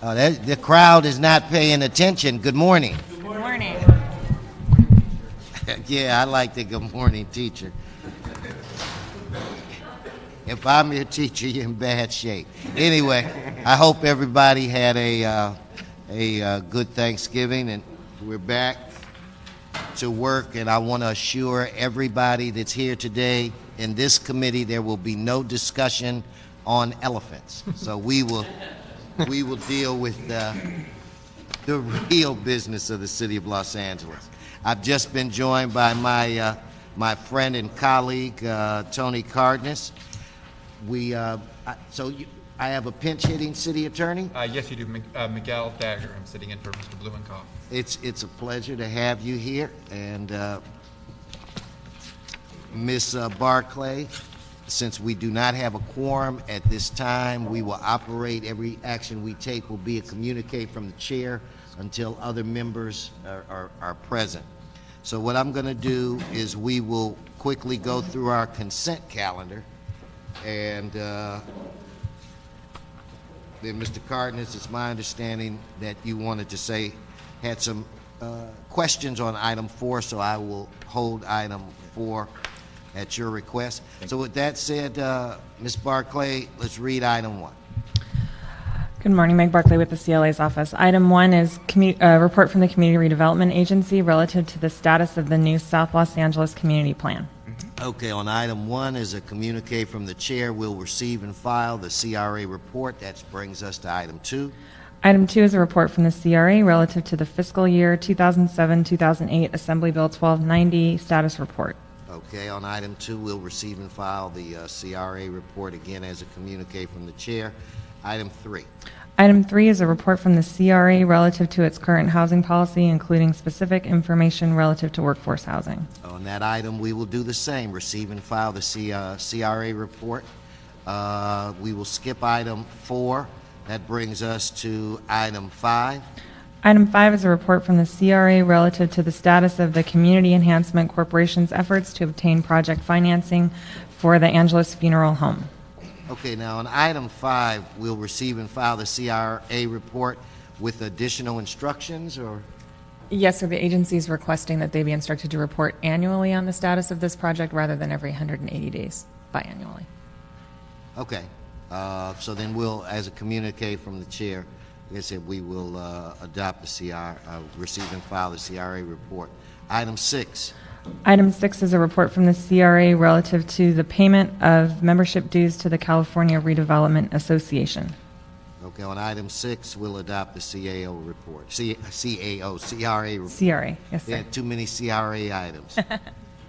The crowd is not paying attention. Good morning. Good morning. Yeah, I like the good morning teacher. If I'm your teacher, you're in bad shape. Anyway, I hope everybody had a good Thanksgiving, and we're back to work. And I want to assure everybody that's here today, in this committee, there will be no discussion on elephants. So we will deal with the real business of the city of Los Angeles. I've just been joined by my friend and colleague, Tony Cardenas. I have a pinch-hitting city attorney. Yes, you do. Miguel Dagger. I'm sitting in for Mr. Blumenkoff. It's a pleasure to have you here. And Ms. Barclay, since we do not have a quorum at this time, we will operate, every action we take will be a communique from the chair until other members are present. So what I'm going to do is we will quickly go through our consent calendar. And then, Mr. Cardenas, it's my understanding that you wanted to had some questions on item 4, so I will hold item 4 at your request. So with that said, Ms. Barclay, let's read item 1. Good morning, Meg Barclay with the CLA's office. Item 1 is a report from the Community Redevelopment Agency relative to the status of the new South Los Angeles Community Plan. Okay, on item 1 is a communique from the chair. We'll receive and file the CRA report. That brings us to item 2. Item 2 is a report from the CRA relative to the fiscal year 2007-2008 Assembly Bill 1290 status report. Okay, on item 2, we'll receive and file the CRA report, again as a communique from the chair. Item 3. Item 3 is a report from the CRA relative to its current housing policy, including specific information relative to workforce housing. On that item, we will do the same, receive and file the CRA report. We will skip item 4. That brings us to item 5. Item 5 is a report from the CRA relative to the status of the Community Enhancement Corporation's efforts to obtain project financing for the Angelus Funeral Home. Okay, now on item 5, we'll receive and file the CRA report with additional instructions, or? Yes, sir. The agency is requesting that they be instructed to report annually on the status of this project rather than every 180 days biannually. Okay. So then we'll, as a communique from the chair, like I said, we will adopt the receive and file the CRA report. Item 6. Item 6 is a report from the CRA relative to the payment of membership dues to the California Redevelopment Association. Okay, on item 6, we'll adopt the CRA report. CRA report. CRA, yes, sir. Yeah, too many CRA items.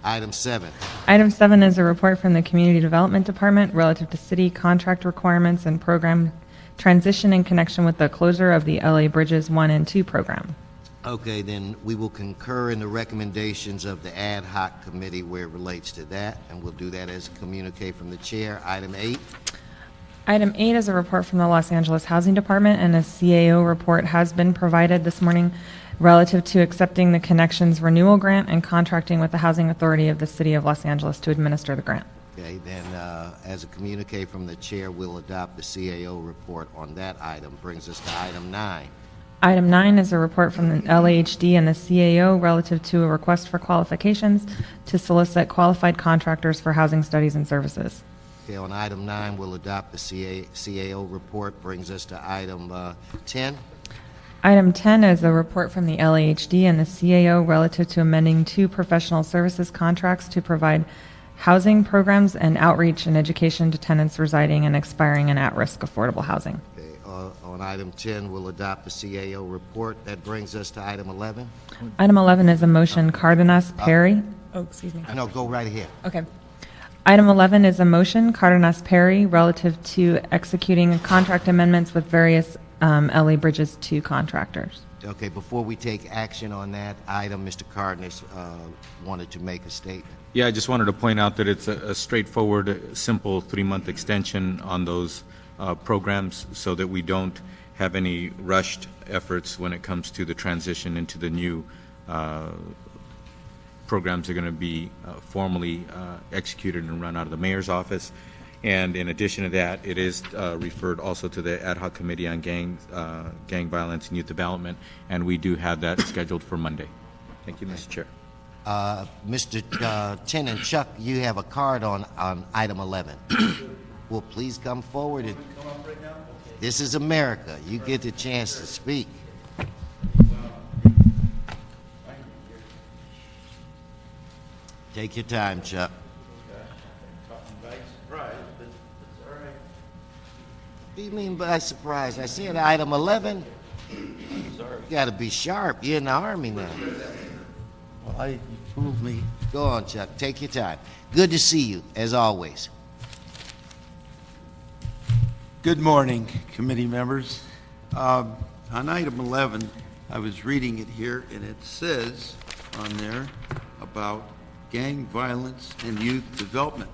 Item 7. Item 7 is a report from the Community Development Department relative to city contract requirements and program transition in connection with the closure of the LA Bridges 1 and 2 program. Okay, then we will concur in the recommendations of the ad hoc committee where it relates to that, and we'll do that as a communique from the chair. Item 8. Item 8 is a report from the Los Angeles Housing Department, and a CAO report has been provided this morning relative to accepting the Connections Renewal Grant and contracting with the Housing Authority of the City of Los Angeles to administer the grant. Okay, then as a communique from the chair, we'll adopt the CAO report on that item. Brings us to item 9. Item 9 is a report from the LAHD and the CAO relative to a request for qualifications to solicit qualified contractors for housing studies and services. Okay, on item 9, we'll adopt the CAO report. Brings us to item 10. Item 10 is a report from the LAHD and the CAO relative to amending 2 professional services contracts to provide housing programs and outreach and education to tenants residing and expiring in at-risk affordable housing. Okay, on item 10, we'll adopt the CAO report. That brings us to item 11. Item 11 is a motion Cardenas Perry. Oh, excuse me. No, go right ahead. Okay. Item 11 is a motion Cardenas Perry relative to executing contract amendments with various LA Bridges 2 contractors. Okay, before we take action on that item, Mr. Cardenas wanted to make a statement. Yeah, I just wanted to point out that it's a straightforward, simple 3-month extension on those programs so that we don't have any rushed efforts when it comes to the transition into the new programs that are going to be formally executed and run out of the mayor's office. And in addition to that, it is referred also to the Ad hoc Committee on Gang Violence and Youth Development, and we do have that scheduled for Monday. Thank you, Mr. Chair. Mr. Chen and Chuck, you have a card on item 11. Well, please come forward. This is America. You get the chance to speak. Take your time, Chuck. What do you mean by surprise? I said item 11. You got to be sharp. You're in the Army now. Well, you fooled me. Go on, Chuck. Take your time. Good to see you, as always. Good morning, committee members. On item 11, I was reading it here, and it says on there about gang violence and youth development.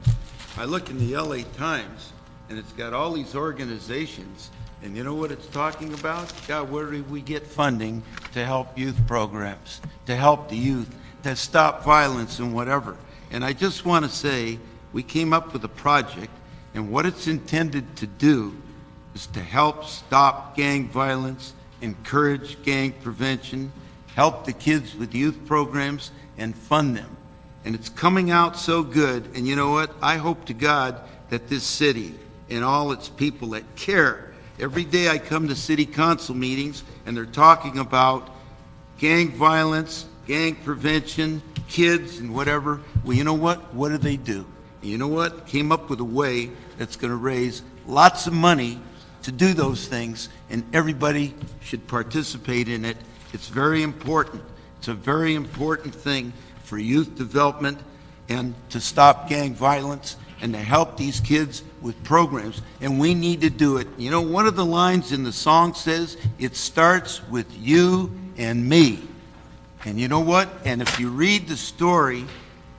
I look in the LA Times, and it's got all these organizations, and you know what it's talking about? God, where do we get funding to help youth programs, to help the youth, to stop violence and whatever? And I just want to say, we came up with a project, and what it's intended to do is to help stop gang violence, encourage gang prevention, help the kids with youth programs, and fund them. And it's coming out so good, and you know what? I hope to God that this city and all its people that care, every day I come to city council meetings, and they're talking about gang violence, gang prevention, kids, and whatever. Well, you know what? What do they do? And you know what? Came up with a way that's going to raise lots of money to do those things, and everybody should participate in it. It's very important. It's a very important thing for youth development and to stop gang violence and to help these kids with programs, and we need to do it. You know, one of the lines in the song says, it starts with you and me. And you know what? And if you read the story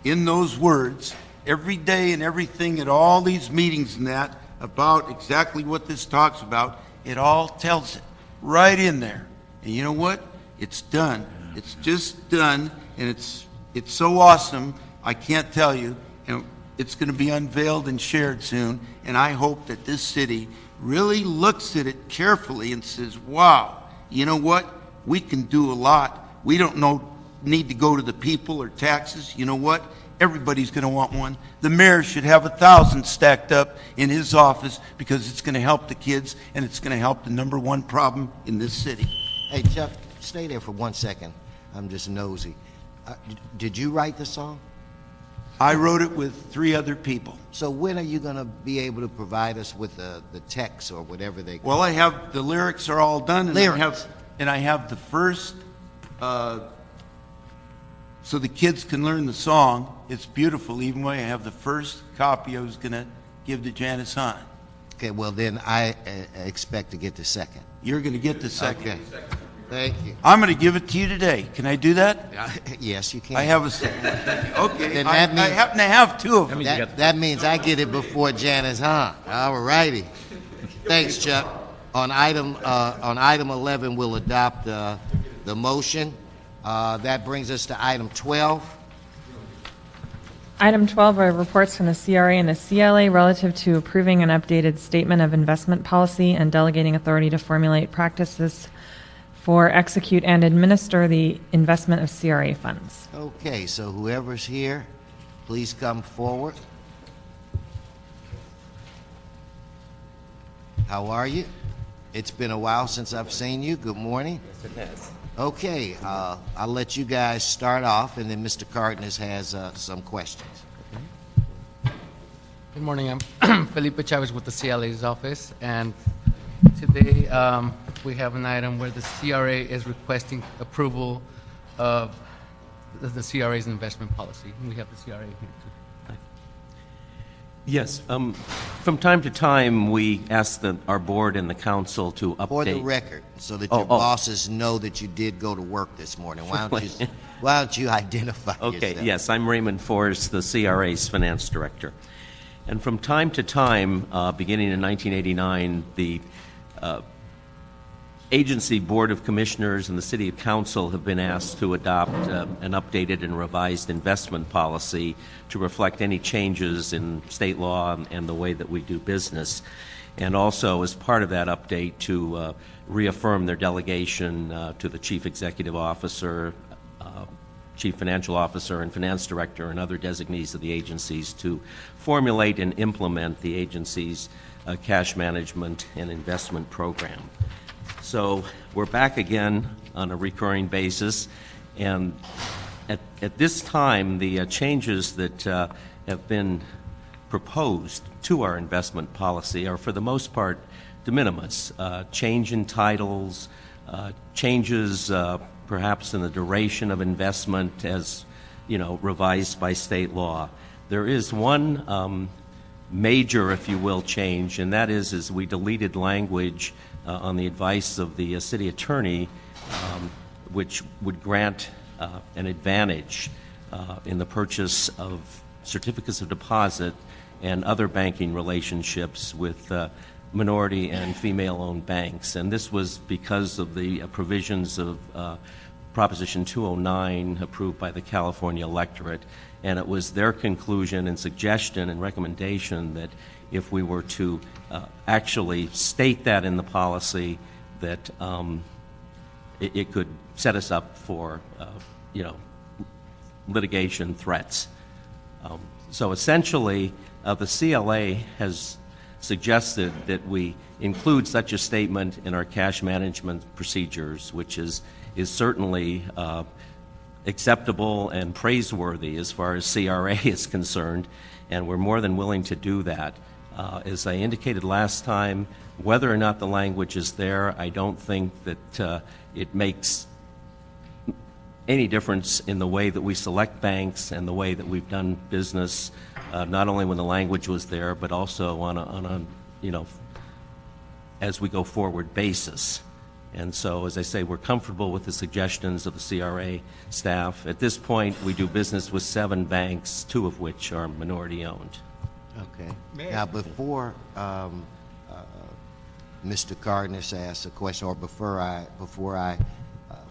in those words, every day and everything at all these meetings and that, about exactly what this talks about, it all tells it right in there. And you know what? It's done. It's just done, and it's so awesome, I can't tell you. And it's going to be unveiled and shared soon, and I hope that this city really looks at it carefully and says, wow, you know what? We can do a lot. We don't need to go to the people or taxes. You know what? Everybody's going to want one. The mayor should have 1,000 stacked up in his office because it's going to help the kids, and it's going to help the #1 problem in this city. Hey, Chuck, stay there for 1 second. I'm just nosy. Did you write the song? I wrote it with 3 other people. So when are you going to be able to provide us with the text or whatever they call Well, I have the lyrics are all done, and Lyrics. I have the first, so the kids can learn the song. It's beautiful. Even when I have the first copy, I was going to give to Janice Hahn. Okay, well, then I expect to get the second. You're going to get the second. Okay. Thank you. I'm going to give it to you today. Can I do that? Yes, you can. I have a second. Okay. Then I that means- happen to have 2 of them. That means I get it before Janice Hahn. All righty. Thanks, Chuck. On item 11, we'll adopt the motion. That brings us to item 12. Item 12 are reports from the CRA and the CLA relative to approving an updated statement of investment policy and delegating authority to formulate practices for execute and administer the investment of CRA funds. Okay, so whoever's here, please come forward. How are you? It's been a while since I've seen you. Good morning. Yes, it has. Okay, I'll let you guys start off, and then Mr. Cardenas has some questions. Good morning. I'm Felipe Chavez with the CLA's office, and today we have an item where the CRA is requesting approval of the CRA's investment policy. We have the CRA here too. Yes. From time to time, we ask our board and the council to update. For the record, so that your bosses know that you did go to work this morning, why don't you identify Okay, yourself? yes, I'm Raymond Forrest, the CRA's finance director. And from time to time, beginning in 1989, the agency Board of Commissioners and the City Council have been asked to adopt an updated and revised investment policy to reflect any changes in state law and the way that we do business. And also, as part of that update, to reaffirm their delegation to the Chief Executive Officer, Chief Financial Officer, and Finance Director, and other designees of the agencies to formulate and implement the agency's cash management and investment program. So we're back again on a recurring basis, and at this time, the changes that have been proposed to our investment policy are, for the most part, de minimis. Change in titles, changes perhaps in the duration of investment as, revised by state law. There is one major, if you will, change, and that is we deleted language on the advice of the city attorney, which would grant an advantage in the purchase of certificates of deposit and other banking relationships with minority and female-owned banks. And this was because of the provisions of Proposition 209 approved by the California electorate. And it was their conclusion and suggestion and recommendation that if we were to actually state that in the policy, that it could set us up for, litigation threats. So essentially, the CLA has suggested that we include such a statement in our cash management procedures, which is certainly acceptable and praiseworthy as far as CRA is concerned, and we're more than willing to do that. As I indicated last time, whether or not the language is there, I don't think that it makes any difference in the way that we select banks and the way that we've done business, not only when the language was there, but also on a as we go forward basis. And so, as I say, we're comfortable with the suggestions of the CRA staff. At this point, we do business with 7 banks, 2 of which are minority-owned. Okay. Now, before Mr. Cardenas asks a question, or before I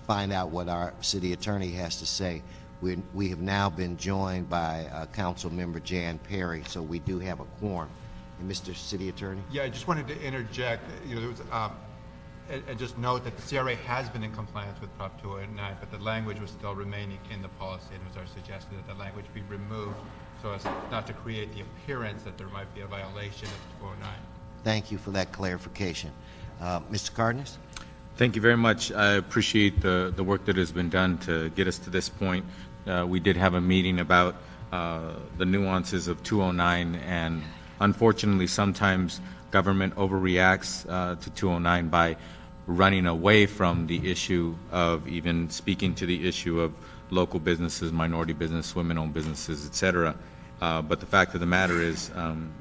find out what our city attorney has to say, we have now been joined by Council Member Jan Perry, so we do have a quorum. And Mr. City Attorney? Yeah, I just wanted to interject. There was, and just note that the CRA has been in compliance with Prop 209, but the language was still remaining in the policy, and it was our suggestion that the language be removed so as not to create the appearance that there might be a violation of 209. Thank you for that clarification. Mr. Cardenas? Thank you very much. I appreciate the work that has been done to get us to this point. We did have a meeting about the nuances of 209, and unfortunately, sometimes government overreacts to 209 by running away from the issue of even speaking to the issue of local businesses, minority business, women-owned businesses, etc. But the fact of the matter is,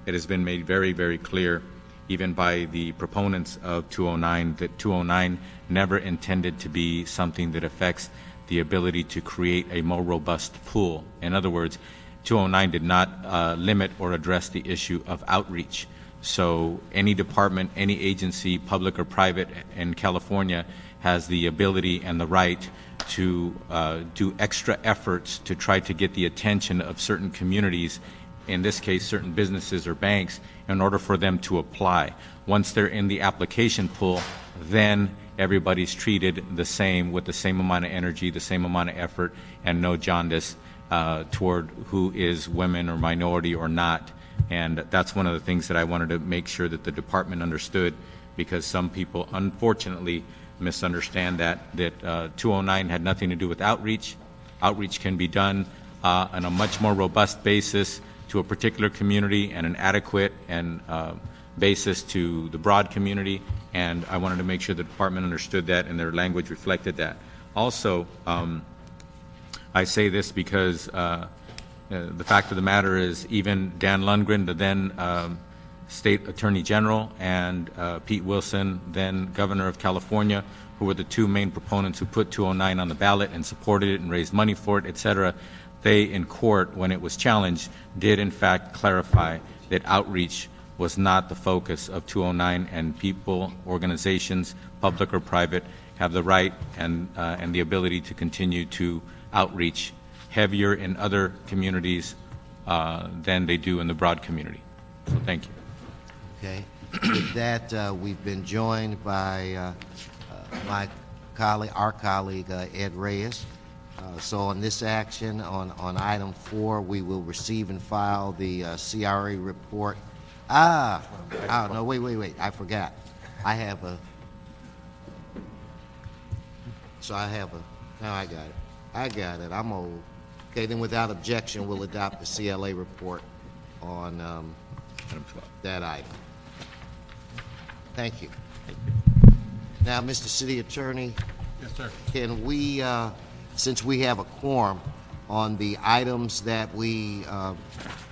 it has been made very, very clear, even by the proponents of 209, that 209 never intended to be something that affects the ability to create a more robust pool. In other words, 209 did not limit or address the issue of outreach. So any department, any agency, public or private in California, has the ability and the right to do extra efforts to try to get the attention of certain communities, in this case certain businesses or banks, in order for them to apply. Once they're in the application pool, then everybody's treated the same, with the same amount of energy, the same amount of effort, and no jaundice toward who is women or minority or not. And that's one of the things that I wanted to make sure that the department understood, because some people unfortunately misunderstand that 209 had nothing to do with outreach. Outreach can be done on a much more robust basis to a particular community and an adequate and basis to the broad community, and I wanted to make sure the department understood that and their language reflected that. Also, I say this because the fact of the matter is, even Dan Lundgren, the then State Attorney General, and Pete Wilson, then Governor of California, who were the 2 main proponents who put 209 on the ballot and supported it and raised money for it, etc., they, in court, when it was challenged, did in fact clarify that outreach was not the focus of 209, and people, organizations, public or private, have the right and the ability to continue to outreach heavier in other communities than they do in the broad community. So thank you. Okay. With that, we've been joined by our colleague, Ed Reyes. So on this action, on item 4, we will receive and file the CRA report. No, wait, I forgot. Now I got it. I'm old. Okay, then without objection, we'll adopt the CLA report on that item. Thank you. Now, Mr. City Attorney. Yes, sir. Can we, since we have a quorum on the items that we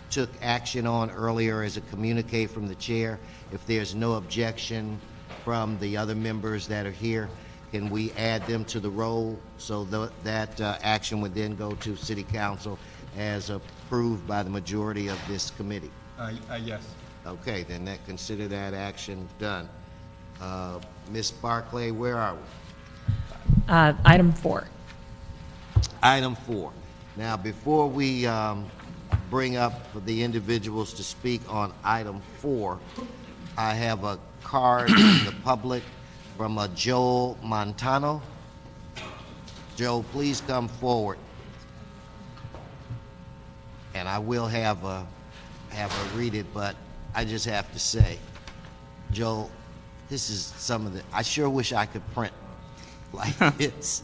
took action on earlier as a communique from the chair, if there's no objection from the other members that are here, can we add them to the roll so that action would then go to City Council as approved by the majority of this committee? Yes. Okay, then consider that action done. Ms. Barclay, where are we? Item 4. Item 4. Now, before we bring up the individuals to speak on item 4, I have a card from the public from Joel Montano. Joe, please come forward. And I will have her read it, but I just have to say, Joel, this is some of the, I sure wish I could print like this.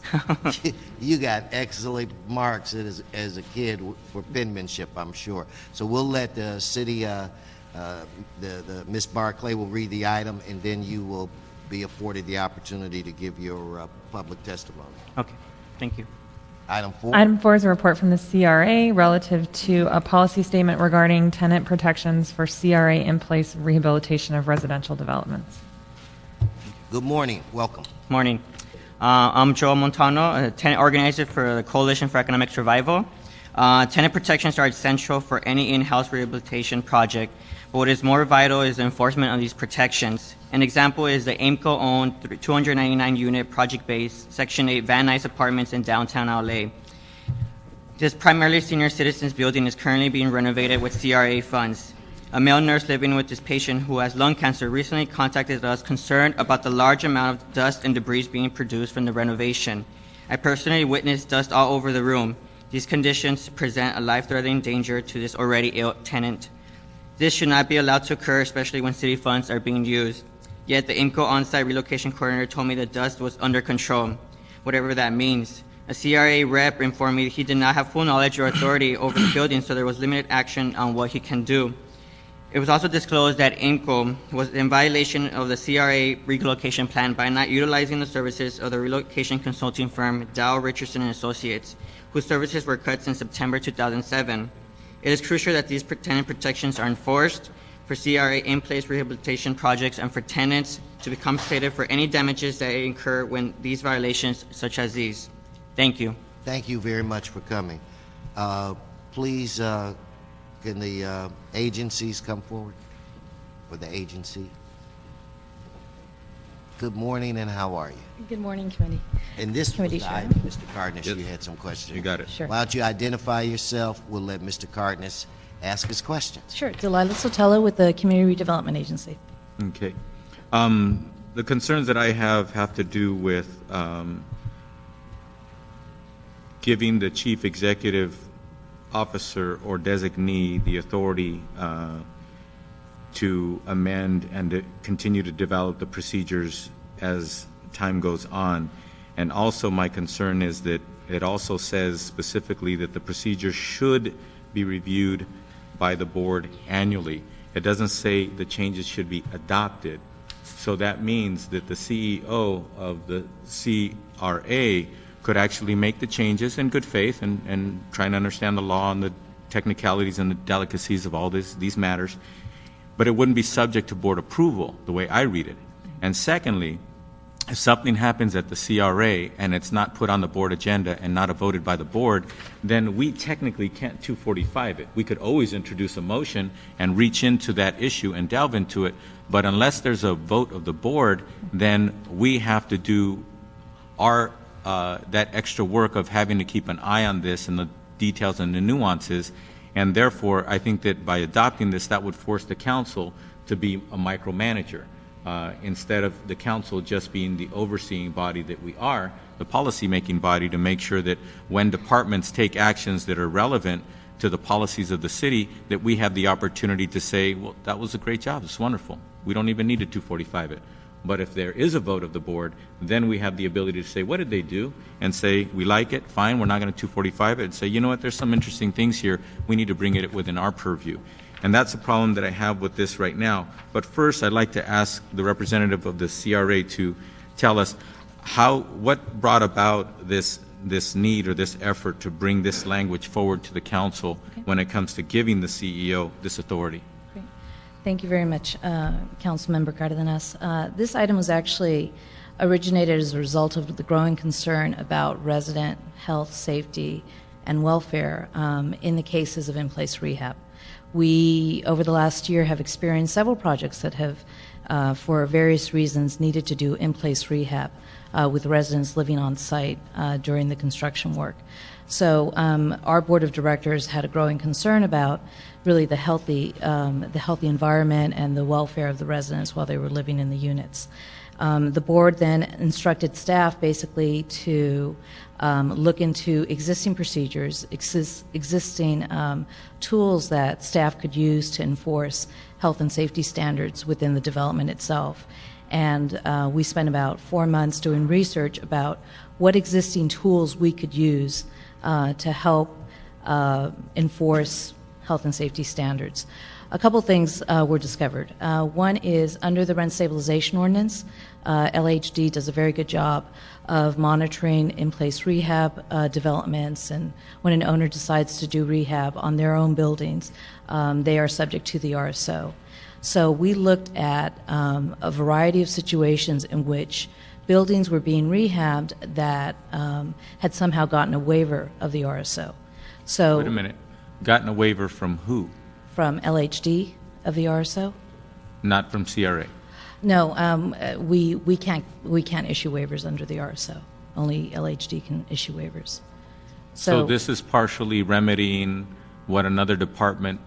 You got excellent marks as a kid for penmanship, I'm sure. So we'll let the city, the Ms. Barclay will read the item, and then you will be afforded the opportunity to give your public testimony. Okay, thank you. Item 4. Item 4 is a report from the CRA relative to a policy statement regarding tenant protections for CRA in-place rehabilitation of residential developments. Good morning. Welcome. Morning. I'm Joel Montano, a tenant organizer for the Coalition for Economic Survival. Tenant protections are essential for any in-house rehabilitation project, but what is more vital is the enforcement of these protections. An example is the AIMCO-owned 299-unit project-based Section 8 Van Nuys apartments in downtown LA. This primarily senior citizens building is currently being renovated with CRA funds. A male nurse living with this patient who has lung cancer recently contacted us concerned about the large amount of dust and debris being produced from the renovation. I personally witnessed dust all over the room. These conditions present a life-threatening danger to this already ill tenant. This should not be allowed to occur, especially when city funds are being used. Yet the IMCO on-site relocation coordinator told me the dust was under control, whatever that means. A CRA rep informed me he did not have full knowledge or authority over the building, so there was limited action on what he can do. It was also disclosed that IMCO was in violation of the CRA relocation plan by not utilizing the services of the relocation consulting firm Dow Richardson & Associates, whose services were cut since September 2007. It is crucial that these tenant protections are enforced for CRA in-place rehabilitation projects and for tenants to be compensated for any damages that they incur when these violations such as these. Thank you. Thank you very much for coming. Please, can the agencies come forward? Or the agency? Good morning, and how are you? Good morning, committee. And this was Committee the Chair. item, Mr. Cardenas, you had some questions. You got it. Sure. Why don't you identify yourself? We'll let Mr. Cardenas ask his questions. Sure. Delilah Sotelo with the Community Redevelopment Agency. Okay. The concerns that I have to do with giving the chief executive officer or designee the authority to amend and to continue to develop the procedures as time goes on. And also my concern is that it also says specifically that the procedure should be reviewed by the board annually. It doesn't say the changes should be adopted. So that means that the CEO of the CRA could actually make the changes in good faith and try and understand the law and the technicalities and the delicacies of all these matters, but it wouldn't be subject to board approval the way I read it. And secondly, if something happens at the CRA and it's not put on the board agenda and not voted by the board, then we technically can't 245 it. We could always introduce a motion and reach into that issue and delve into it, but unless there's a vote of the board, then we have to do our that extra work of having to keep an eye on this and the details and the nuances, and therefore I think that by adopting this, that would force the council to be a micromanager. Instead of the council just being the overseeing body that we are, the policy-making body, to make sure that when departments take actions that are relevant to the policies of the city, that we have the opportunity to say, well, that was a great job, it's wonderful. We don't even need to 245 it. But if there is a vote of the board, then we have the ability to say, what did they do? And say, we like it, fine, we're not going to 245 it, and say, you know what, there's some interesting things here, we need to bring it within our purview. And that's the problem that I have with this right now. But first, I'd like to ask the representative of the CRA to tell us what brought about this need or this effort to bring this language forward to the council when it comes to giving the CEO this authority. Great. Thank you very much, Councilmember Cardenas. This item was actually originated as a result of the growing concern about resident health, safety, and welfare in the cases of in-place rehab. We, over the last year, have experienced several projects that have, for various reasons, needed to do in-place rehab with residents living on site during the construction work. So our board of directors had a growing concern about really the healthy environment and the welfare of the residents while they were living in the units. The board then instructed staff basically to look into existing procedures, existing tools that staff could use to enforce health and safety standards within the development itself. And we spent about 4 months doing research about what existing tools we could use to help enforce health and safety standards. A couple things were discovered. One is under the rent stabilization ordinance, LHD does a very good job of monitoring in-place rehab developments, and when an owner decides to do rehab on their own buildings, they are subject to the RSO. So we looked at a variety of situations in which buildings were being rehabbed that had somehow gotten a waiver of the RSO. So Wait a minute. Gotten a waiver from who? From LHD of the RSO? Not from CRA. No, we can't issue waivers under the RSO. Only LHD can issue waivers. So this is partially remedying what another department's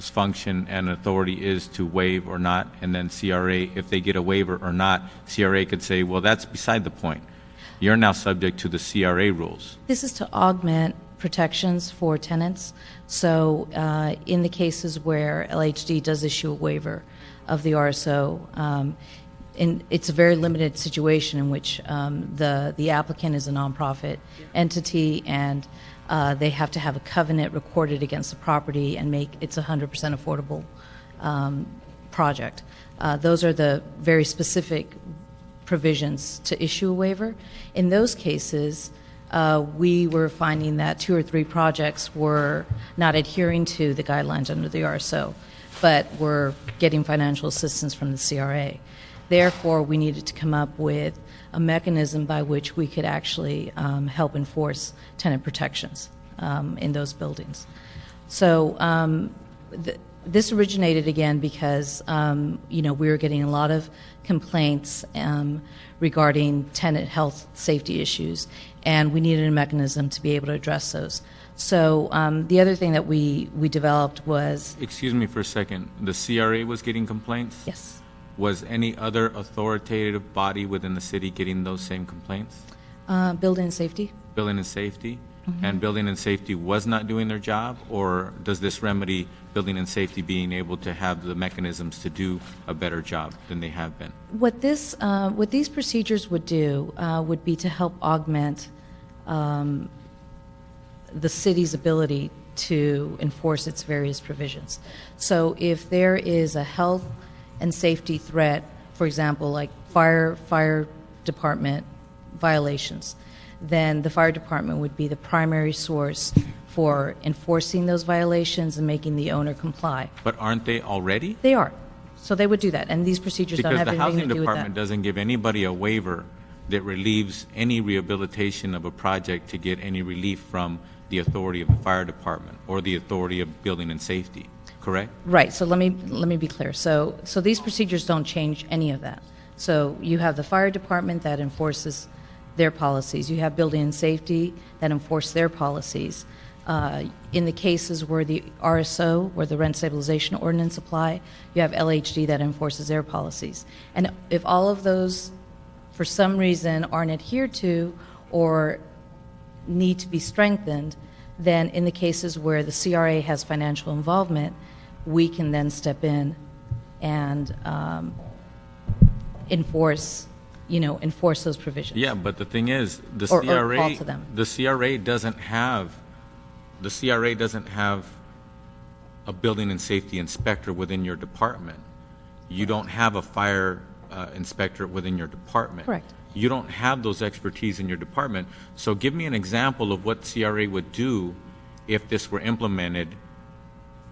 function and authority is to waive or not, and then CRA, if they get a waiver or not, CRA could say, well, that's beside the point. You're now subject to the CRA rules. This is to augment protections for tenants. So in the cases where LHD does issue a waiver of the RSO, it's a very limited situation in which the applicant is a nonprofit entity, and they have to have a covenant recorded against the property and make it's a 100% affordable project. Those are the very specific provisions to issue a waiver. In those cases, we were finding that 2 or 3 projects were not adhering to the guidelines under the RSO, but were getting financial assistance from the CRA. Therefore, we needed to come up with a mechanism by which we could actually help enforce tenant protections in those buildings. So this originated again because we were getting a lot of complaints regarding tenant health safety issues, and we needed a mechanism to be able to address those. So the other thing that we developed was... Excuse me for a second. The CRA was getting complaints? Yes. Was any other authoritative body within the city getting those same complaints? Building and safety. Building and safety? And building and safety was not doing their job? Or does this remedy building and safety being able to have the mechanisms to do a better job than they have been? What these procedures would do would be to help augment the city's ability to enforce its various provisions. So if there is a health and safety threat, for example, like fire department violations, then the fire department would be the primary source for enforcing those violations and making the owner comply. But aren't they already? They are. So they would do that, and these procedures don't Because have the anything housing to do with that. department doesn't give anybody a waiver that relieves any rehabilitation of a project to get any relief from the authority of the fire department or the authority of building and safety, correct? Right, so let me be clear. So these procedures don't change any of that. So you have the fire department that enforces their policies. You have building and safety that enforce their policies. In the cases where the RSO, where the rent stabilization ordinance apply, you have LHD that enforces their policies. And if all of those, for some reason, aren't adhered to or need to be strengthened, then in the cases where the CRA has financial involvement, we can then step in and enforce those provisions. Yeah, but the thing is, the Or CRA, call to them. the CRA doesn't have a building and safety inspector within your department. You don't have a fire inspector within your department. Correct. You don't have those expertise in your department. So give me an example of what CRA would do if this were implemented,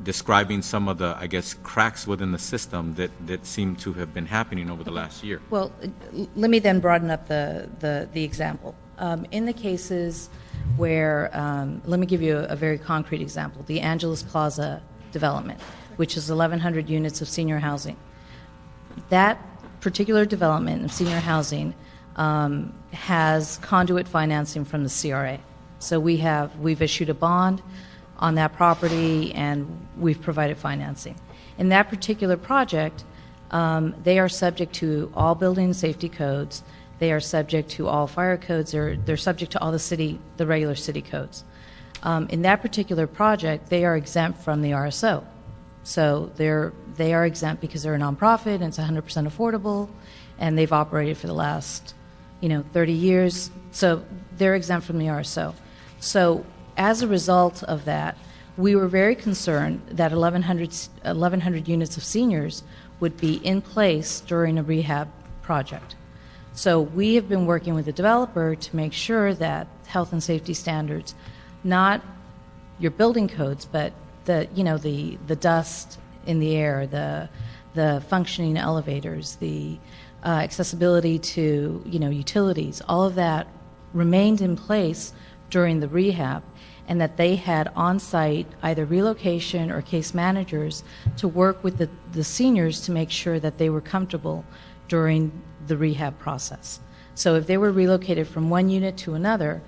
describing some of the, I guess, cracks within the system that seem to have been happening over the last year. Well, let me then broaden up the example. In the cases where, let me give you a very concrete example, the Angeles Plaza development, which is 1,100 units of senior housing. That particular development of senior housing has conduit financing from the CRA. So we've issued a bond on that property and we've provided financing. In that particular project, they are subject to all building safety codes. They are subject to all fire codes. They're subject to all the regular city codes. In that particular project, they are exempt from the RSO. So they are exempt because they're a nonprofit and it's 100% affordable, and they've operated for the last 30 years. So they're exempt from the RSO. So as a result of that, we were very concerned that 1,100 units of seniors would be in place during a rehab project. So we have been working with the developer to make sure that health and safety standards, not your building codes, but the dust in the air, the functioning elevators, the accessibility to utilities, all of that remained in place during the rehab, and that they had on-site either relocation or case managers to work with the seniors to make sure that they were comfortable during the rehab process. So if they were relocated from one unit to another,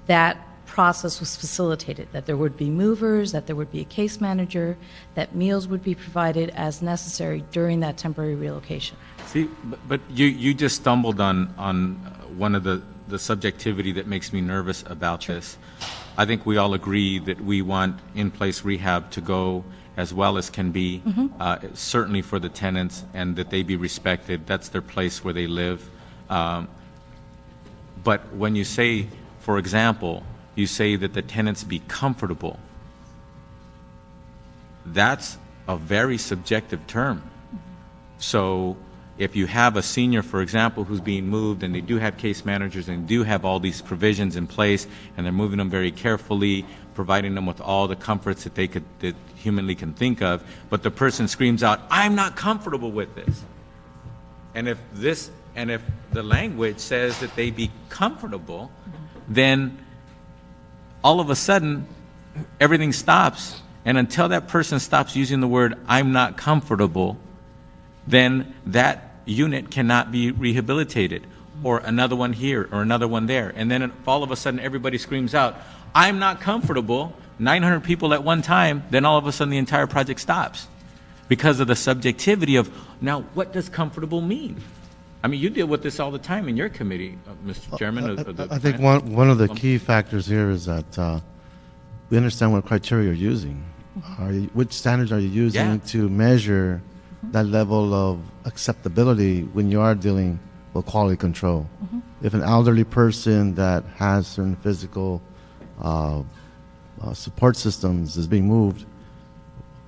that process was facilitated, that there would be movers, that there would be a case manager, that meals would be provided as necessary during that temporary relocation. See, but you just stumbled on one of the subjectivity that makes me nervous about this. I think we all agree that we want in-place rehab to go as well as can be, certainly for the tenants, and that they be respected. That's their place where they live. But when you say, for example, you say that the tenants be comfortable, that's a very subjective term. So if you have a senior, for example, who's being moved, and they do have case managers and do have all these provisions in place, and they're moving them very carefully, providing them with all the comforts that humanly can think of, but the person screams out, "I'm not comfortable with this." And if the language says that they be comfortable, then all of a sudden everything stops, and until that person stops using the word "I'm not comfortable," then that unit cannot be rehabilitated, or another one here, or another one there. And then all of a sudden everybody screams out, "I'm not comfortable," 900 people at one time, then all of a sudden the entire project stops because of the subjectivity of, now, what does comfortable mean? I mean, you deal with this all the time in your committee, Mr. Chairman. I think one of the key factors here is that we understand what criteria you're using. Which standards are you using to measure that level of acceptability when you are dealing with quality control? If an elderly person that has certain physical support systems is being moved,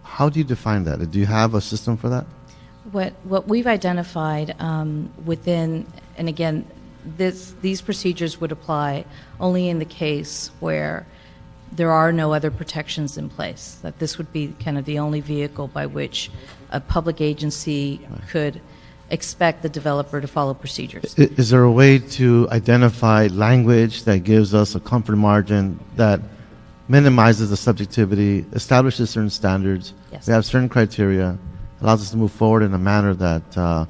how do you define that? Do you have a system for that? What we've identified within, and again, these procedures would apply only in the case where there are no other protections in place, that this would be kind of the only vehicle by which a public agency could expect the developer to follow procedures. Is there a way to identify language that gives us a comfort margin that minimizes the subjectivity, establishes certain standards, Yes. we have certain criteria, allows us to move forward in a manner that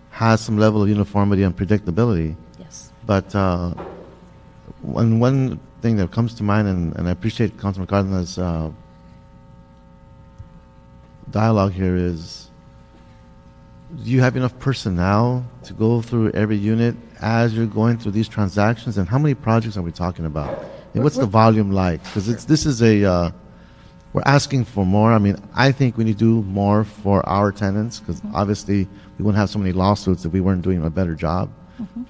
has some level of uniformity and predictability? Yes. But one thing that comes to mind, and I appreciate Councilman Cardenas' dialogue here, is do you have enough personnel to go through every unit as you're going through these transactions? And how many projects are we talking about? And what's the volume like? Because this is we're asking for more. I mean, I think we need to do more for our tenants because obviously we wouldn't have so many lawsuits if we weren't doing a better job.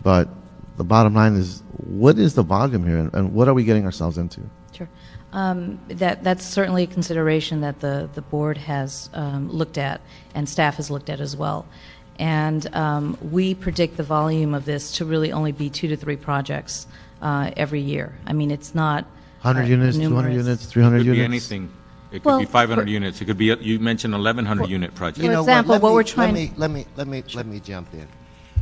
But the bottom line is, what is the volume here, and what are we getting ourselves into? Sure. That's certainly a consideration that the board has looked at and staff has looked at as well. And we predict the volume of this to really only be 2 to 3 projects every year. I mean, it's not 100 units, 200 numerous. units, 300 It could units? be anything. It could Well, be 500 for- units. It could be, you mentioned 1,100 unit project. For example, what we're trying- Let me jump in.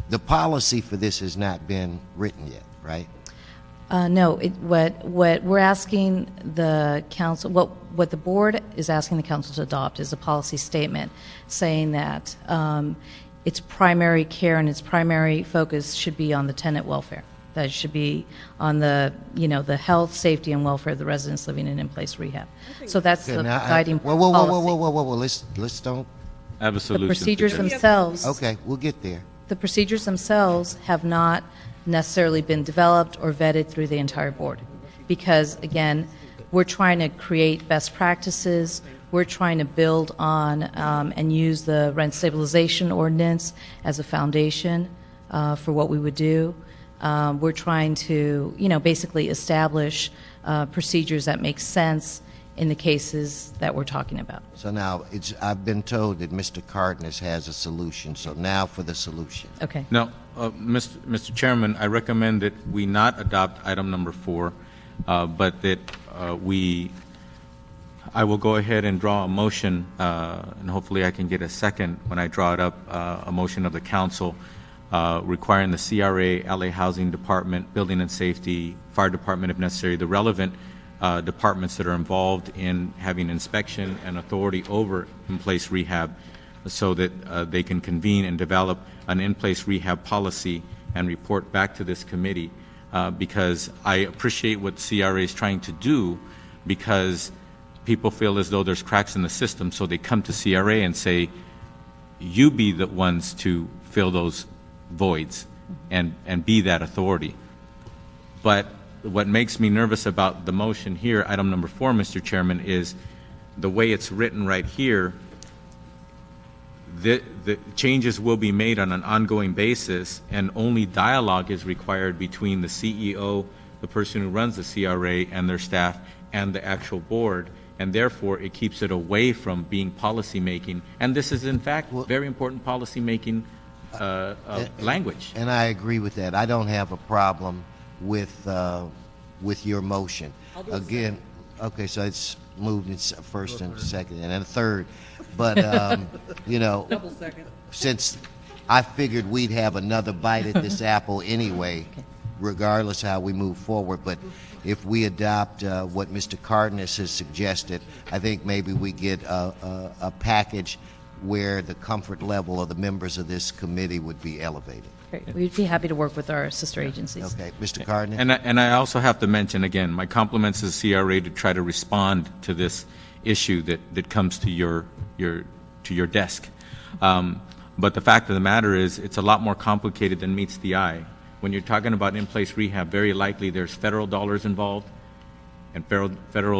The policy for this has not been written yet, right? No, what we're asking the council, what the board is asking the council to adopt is a policy statement saying that its primary care and its primary focus should be on the tenant welfare. That should be on the health, safety, and welfare of the residents living in in-place rehab. So that's the Okay, now, guiding whoa, policy. let's don't. I have a The solution. procedures to this. themselves. Okay, we'll get there. The procedures themselves have not necessarily been developed or vetted through the entire board. Because, again, we're trying to create best practices. We're trying to build on and use the rent stabilization ordinance as a foundation for what we would do. We're trying to, basically establish procedures that make sense in the cases that we're talking about. So now, I've been told that Mr. Cardenas has a solution, so now for the solution. Okay. No, Mr. Chairman, I recommend that we not adopt item number 4, but that I will go ahead and draw a motion, and hopefully I can get a second when I draw it up, a motion of the council requiring the CRA, LA Housing Department, Building and Safety, Fire Department if necessary, the relevant departments that are involved in having inspection and authority over in-place rehab so that they can convene and develop an in-place rehab policy and report back to this committee because I appreciate what CRA is trying to do because people feel as though there's cracks in the system, so they come to CRA and say, you be the ones to fill those voids and be that authority. But what makes me nervous about the motion here, item number 4, Mr. Chairman, is the way it's written right here. The changes will be made on an ongoing basis, and only dialogue is required between the CEO, the person who runs the CRA, and their staff, and the actual board, and therefore it keeps it away from being policymaking. And this is, in fact, very important policymaking language. And I agree with that. I don't have a problem with your motion. Again, okay, so it's moved in first and second and then a third. But, since I figured we'd have another bite at this apple anyway, regardless how we move forward. But if we adopt what Mr. Cardenas has suggested, I think maybe we get a package where the comfort level of the members of this committee would be elevated. Great. We'd be happy to work with our sister agencies. Okay, Mr. Cardenas? And I also have to mention, again, my compliments to the CRA to try to respond to this issue that comes to your desk. But the fact of the matter is, it's a lot more complicated than meets the eye. When you're talking about in-place rehab, very likely there's federal dollars involved and federal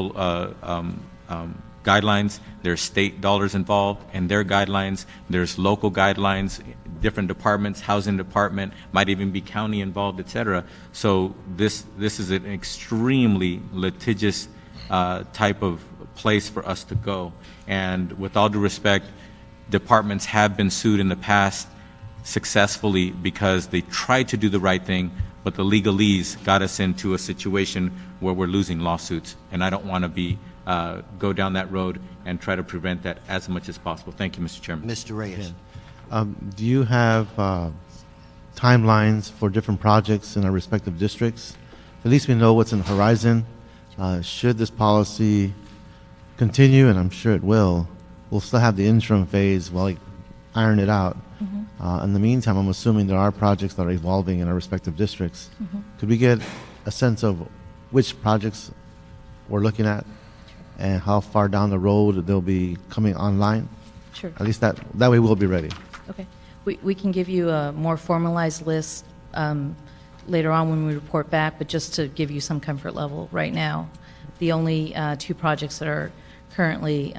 guidelines. There's state dollars involved and their guidelines. There's local guidelines, different departments, housing department, might even be county involved, et cetera. So this is an extremely litigious type of place for us to go. And with all due respect, departments have been sued in the past successfully because they tried to do the right thing, but the legalese got us into a situation where we're losing lawsuits, and I don't want to go down that road and try to prevent that as much as possible. Thank you, Mr. Chairman. Mr. Reyes. Do you have timelines for different projects in our respective districts? At least we know what's in the horizon. Should this policy continue, and I'm sure it will, we'll still have the interim phase while we iron it out. In the meantime, I'm assuming there are projects that are evolving in our respective districts. Could we get a sense of which projects we're looking at and how far down the road they'll be coming online? Sure. At least that way we'll be ready. Okay. We can give you a more formalized list later on when we report back, but just to give you some comfort level right now, the only two projects that are currently,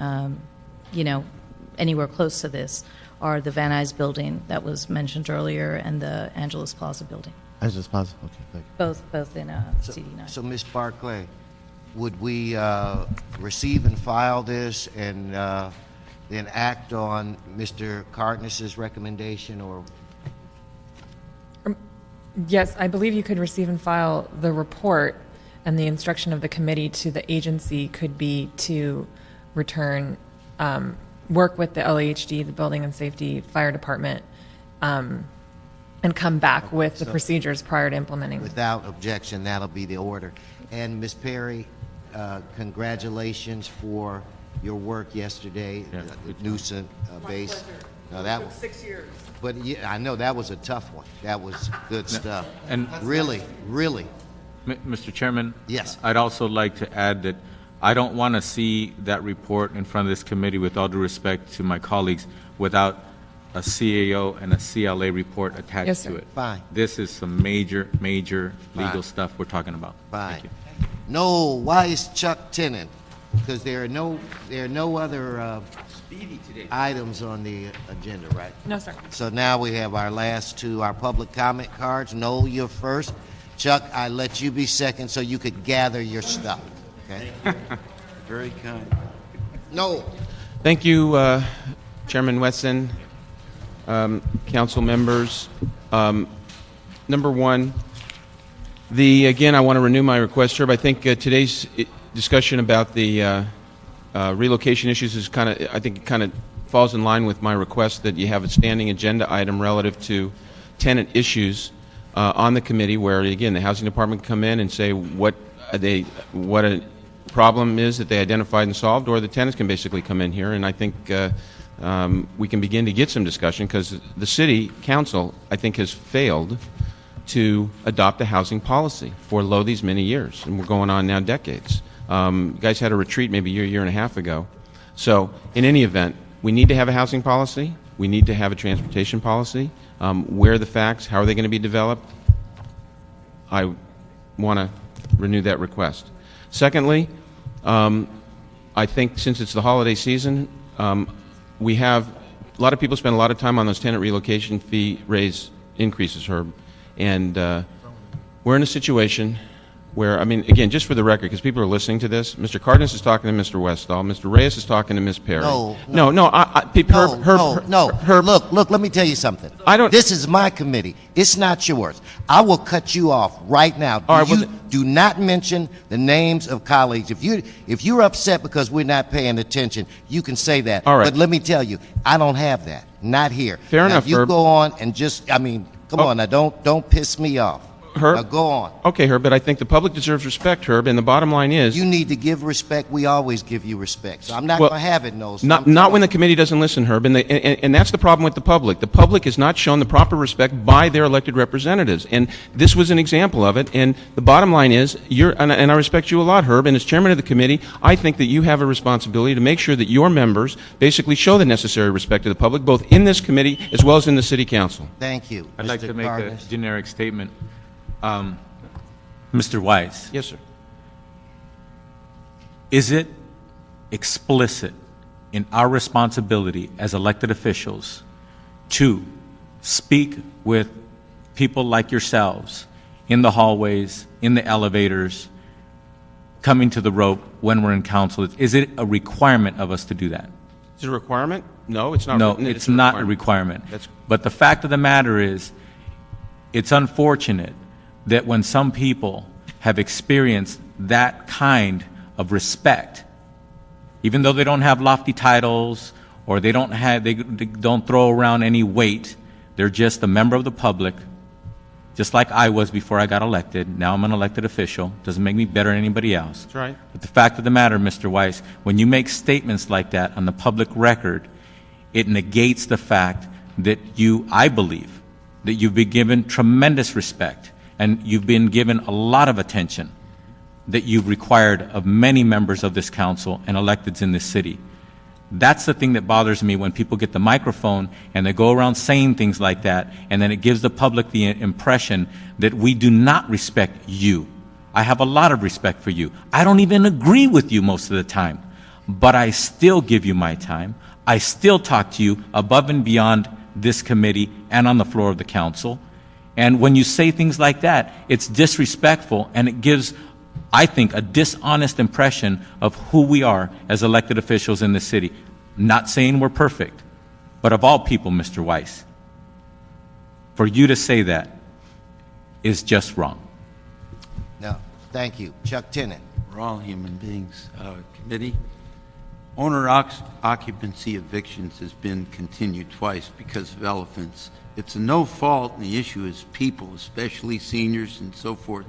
anywhere close to this are the Van Nuys building that was mentioned earlier and the Angeles Plaza building, Angeles Plaza. Okay, thank you. both in CD9. So, Ms. Barclay, would we receive and file this and then act on Mr. Cardenas's recommendation, or? Yes, I believe you could receive and file the report, and the instruction of the committee to the agency could be to return, work with the LAHD, the Building and Safety Fire Department, and come back with the procedures prior to implementing. Without objection, that'll be the order. And Ms. Perry, congratulations for your work yesterday, nuisance base. No, that was 6 years. But yeah, I know that was a tough one. That was good stuff. And really. Mr. Chairman? Yes. I'd also like to add that I don't want to see that report in front of this committee, with all due respect to my colleagues, without a CAO and a CLA report attached Yes, to sir. it. Fine. This is some major legal Fine. stuff we're talking about. Fine. Thank you. No, why is Chuck Tennant? Because there are no other items on the agenda, right? No, sir. So now we have our last two, our public comment cards. Noel, you're first. Chuck, I let you be second so you could gather your stuff. Okay? Very kind. Noel. Thank you, Chairman Wesson, council members. Number one, again, I want to renew my request, Herb. I think today's discussion about the relocation issues is I think it kind of falls in line with my request that you have a standing agenda item relative to tenant issues on the committee, where, again, the housing department can come in and say what a problem is that they identified and solved, or the tenants can basically come in here, and I think we can begin to get some discussion, because the city council, I think, has failed to adopt a housing policy for these many years, and we're going on now decades. You guys had a retreat maybe a year and a half ago. So in any event, we need to have a housing policy. We need to have a transportation policy. Where are the facts? How are they going to be developed? I want to renew that request. Secondly, I think since it's the holiday season, we have a lot of people spend a lot of time on those tenant relocation fee raise increases, Herb. And we're in a situation where, I mean, again, just for the record, because people are listening to this, Mr. Cardenas is talking to Mr. Westall, Mr. Reyes is talking to Ms. Perry. No. Herb, Look, let me tell you something. I don't- This is my committee. It's not yours. I will cut you off right now. All right, well, You do not mention the names of colleagues. If you're upset because we're not paying attention, you can say that. All right. But let me tell you, I don't have that. Not here. Fair Now, enough, if you Herb. go on and just, come on now, don't piss me off. Herb? Now go on. Okay, Herb, but I think the public deserves respect, Herb, and the bottom line is... You need to give respect. We always give you respect. So I'm not Well, going to have it, no. So Not when the committee doesn't listen, Herb, and that's the problem with the public. The public is not shown the proper respect by their elected representatives, and this was an example of it. And the bottom line is, and I respect you a lot, Herb, and as chairman of the committee, I think that you have a responsibility to make sure that your members basically show the necessary respect to the public, both in this committee as well as in the city council. Thank you. I'd like Mr. to make Cardenas. a generic statement. Mr. Wise, Yes, sir. is it explicit in our responsibility as elected officials to speak with people like yourselves in the hallways, in the elevators, coming to the rope when we're in council? Is it a requirement of us to do that? Is it a requirement? No, it's not. No, written. it's not a requirement. That's- But the fact of the matter is, it's unfortunate that when some people have experienced that kind of respect, even though they don't have lofty titles or they don't throw around any weight, they're just a member of the public, just like I was before I got elected. Now I'm an elected official. Doesn't make me better than anybody else. That's right. But the fact of the matter, Mr. Weiss, when you make statements like that on the public record, it negates the fact that I believe, that you've been given tremendous respect and you've been given a lot of attention that you've required of many members of this council and electeds in this city. That's the thing that bothers me when people get the microphone and they go around saying things like that, and then it gives the public the impression that we do not respect you. I have a lot of respect for you. I don't even agree with you most of the time, but I still give you my time. I still talk to you above and beyond this committee and on the floor of the council. And when you say things like that, it's disrespectful, and it gives, I think, a dishonest impression of who we are as elected officials in the city. Not saying we're perfect, but of all people, Mr. Weiss, for you to say that is just wrong. No, thank you. Chuck Tennant. We're all human beings. Committee, owner occupancy evictions has been continued twice because of elephants. It's a no fault, and the issue is people, especially seniors and so forth.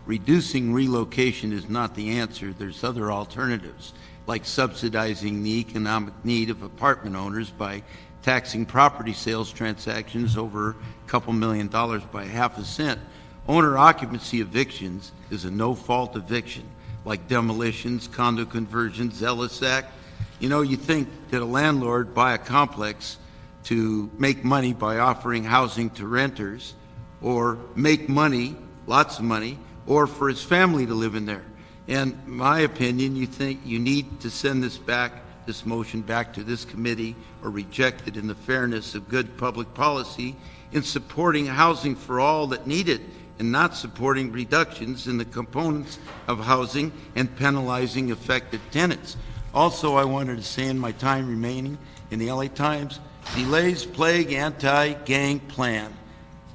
Reducing relocation is not the answer. There's other alternatives, like subsidizing the economic need of apartment owners by taxing property sales transactions over a couple $1 million by half a cent. Owner occupancy evictions is a no-fault eviction, like demolitions, condo conversions, Ellis Act. You know, you think that a landlord buy a complex to make money by offering housing to renters, or make money, lots of money, or for his family to live in there. And my opinion, you think you need to send this motion back to this committee, or reject it in the fairness of good public policy in supporting housing for all that need it, and not supporting reductions in the components of housing and penalizing affected tenants. Also, I wanted to say in my time remaining in the LA Times, delays plague anti-gang plan.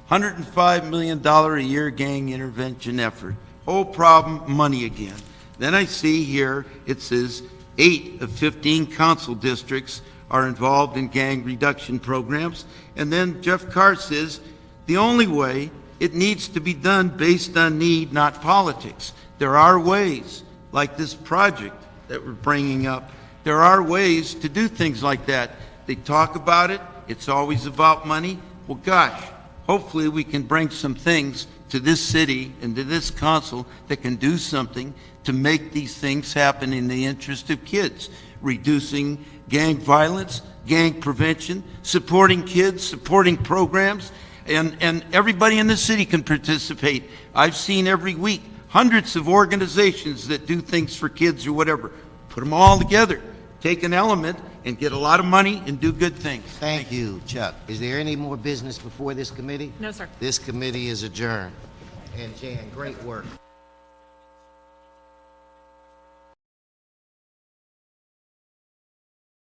$105 million a year gang intervention effort. Whole problem, money again. Then I see here it says 8 of 15 council districts are involved in gang reduction programs. And then Jeff Carr says the only way, it needs to be done based on need, not politics. There are ways, like this project that we're bringing up. There are ways to do things like that. They talk about it. It's always about money. Well, gosh, hopefully we can bring some things to this city and to this council that can do something to make these things happen in the interest of kids. Reducing gang violence, gang prevention, supporting kids, supporting programs, and everybody in the city can participate. I've seen every week hundreds of organizations that do things for kids or whatever. Put them all together, take an element, and get a lot of money and do good things. Thank you, Chuck. Is there any more business before this committee? No, sir. This committee is adjourned. And Jan, great work.